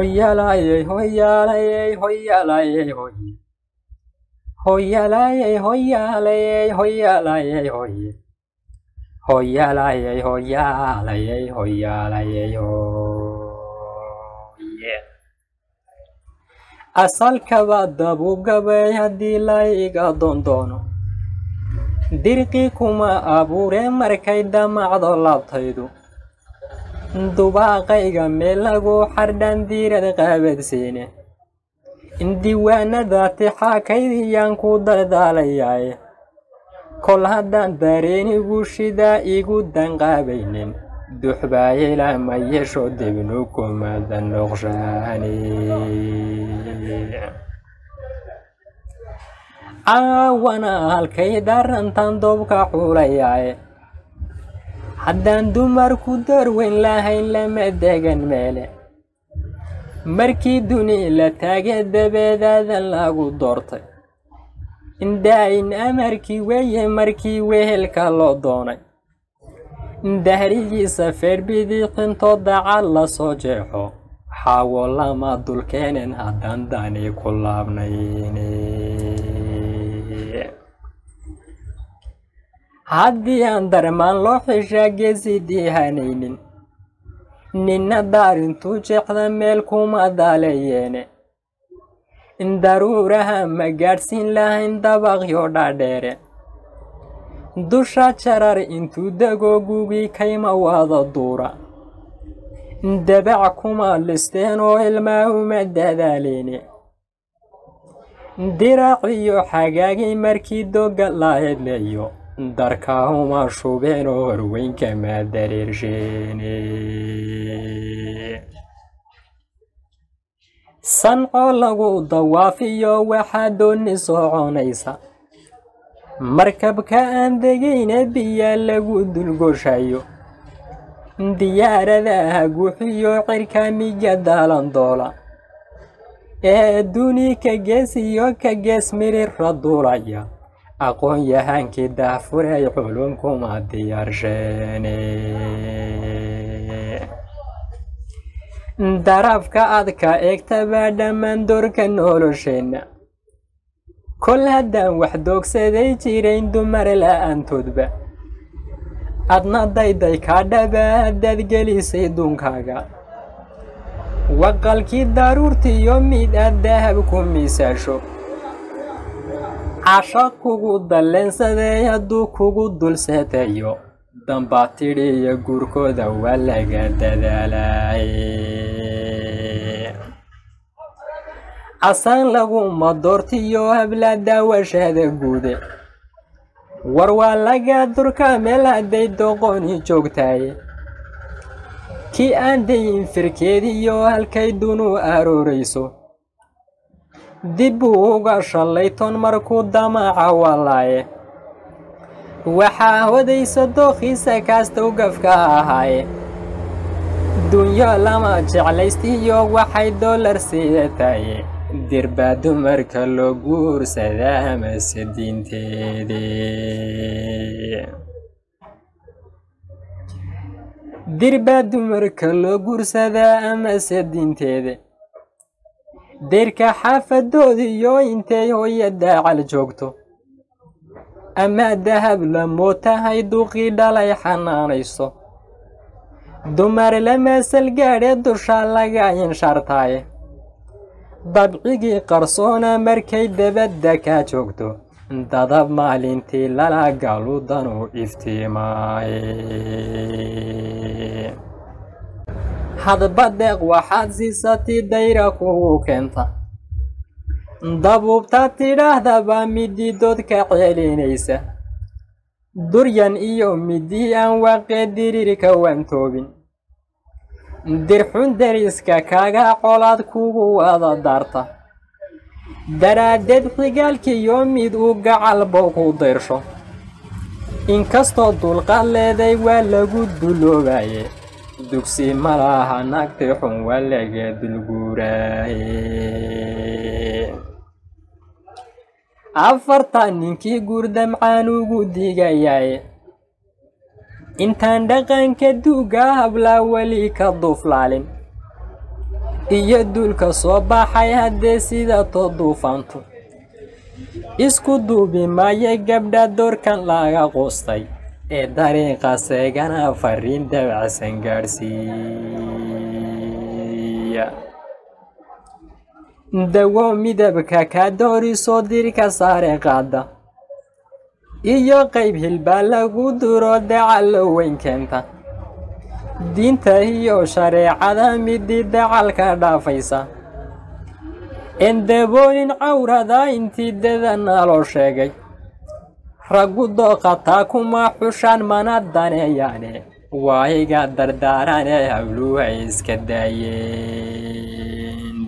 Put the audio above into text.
Hoyalaye, hoyalaye, hoyalaye, hoy. Hoyalaye, hoyalaye, hoyalaye, hoy. Hoyalaye, hoyalaye, hoyalaye, hoy. Asalkaba dabugabay haddii la iga dondoono dirqi kuma abuure markay damacdo laabtaydu dubaaqayga meel lagu xardhan diirad qaabadsiine diiwaanada tixaakaydiyaan ku dardaalayaaye kol haddaan dareenigu shidaa igu danqaabaynin duxbaayela ma yeesho dibnu kumada noqshaani caawana halkay darantan dobka xulayaaye haddaan dumarku darweyn lahayn lama degan meele markii duni la taage dabeedaadan lagu doortay indaayin amarkii weeye markii wehelka loo doonay dahrigiisa feerbidixintoo dacal la soo jeexo xaawo lama dulkeeneen haddaan dani ku laabnayne haddii aan darmaan loo xishaa geesi diihanaynin ninna daarintuu jeexda meel kuma daaleeyeene daruuraha ma gaadhsiin lahayn dabaqyo dhaadheere dusha jarar intuu dego gugii kayma wada duura dabac kuma listeen oo ilmaahuma dadaaleyne diraaciyo xagaagii markii doga la hedlayo darkaahuma shubeen oo horweynkama dareersheene sanco lagu dawaafiyo waxaa dooni soconaysa markabka aan degayna biyaa lagu dulgoshayo diyaaradaha guuxiyo cirka miga daalandoola ee duni ka gees iyo ka gees mirirra duulaya aqoon-yahankii daahfuray xulunkuma diyaarsheene darafka adka eegtabaa dhammaan doorka nolosheenna kol haddaan wax doogsaday jirayn dumar la'aantoodba adna dayday kaa dhabaa haddaad gelisay dunkaaga waqalkii daruurtiyo mid aad dahab ku miisaasho casha kugu dalleensaday hadduu kugu dulseetayo dambaa tidhiyo guurkooda waa laga dadaalaye casaan laguma doortiyo habla daawashada guude war waa laga durka meel hadday doqoni joogtaaye kii aan dayin firkeediyo halkay dunu aroorayso dib buu uga shallayton markuu damaaca walaaye waxaa hodaysa dookhiisa kaastow gafka ahaaye dunyo lama jeclaystiyo waxay dollar siidataye dirbaa dumarka loo guursadaa amase diinteedii dirbaa dumarka loo guursadaa amase diinteeda deerka xaafadoodiyo intay hooya daacal joogto ama dahab la mootahay duqii dhalay xanaanayso dumar lama salgaadhe dusha laga inshaartaaye dabcigii qarsoona markay dabadda kaa joogto dadab maalintii lala galudanu iftiimaaye hadba deeq waxaad siisatay dayra kugu keenta dabuubta tidhaahdaba midii doodka ceelinaysa duryan iyo midii aan waaqee diriirka wantoobin dirxun dariska kaaga colaad kugu wada daarta daraaddeed xigaalkiyo mid uu gacalbow ku dayrsho inkastoo dulqaad leeday waa lagu duloobaye dugsi ma laha naagti xun waa laga dulguuraaye afartan ninkii guurdamcaan ugu digayaaye intaan dhaqanka duuga hablaa weli ka duflaalin iyo duulka soo baxay haddee sidaatoo duufaantu isku duubi maaye gabdha doorkan laga quustay ee dariiqa seegana fariin dabacsan gaadhsiiya dawo midabka ka doorisoo dirka saare qaada iyo qayb hilbaa lagu duro dacallo weyn keenta diinta iyo shareecada midii dacalka dhaafaysa endaboonin cawrada intii dadana loo sheegay raggu dooqataa kuma xushaan mana daneeyaane waa iga dardaarane hawluhu ay iska daayeen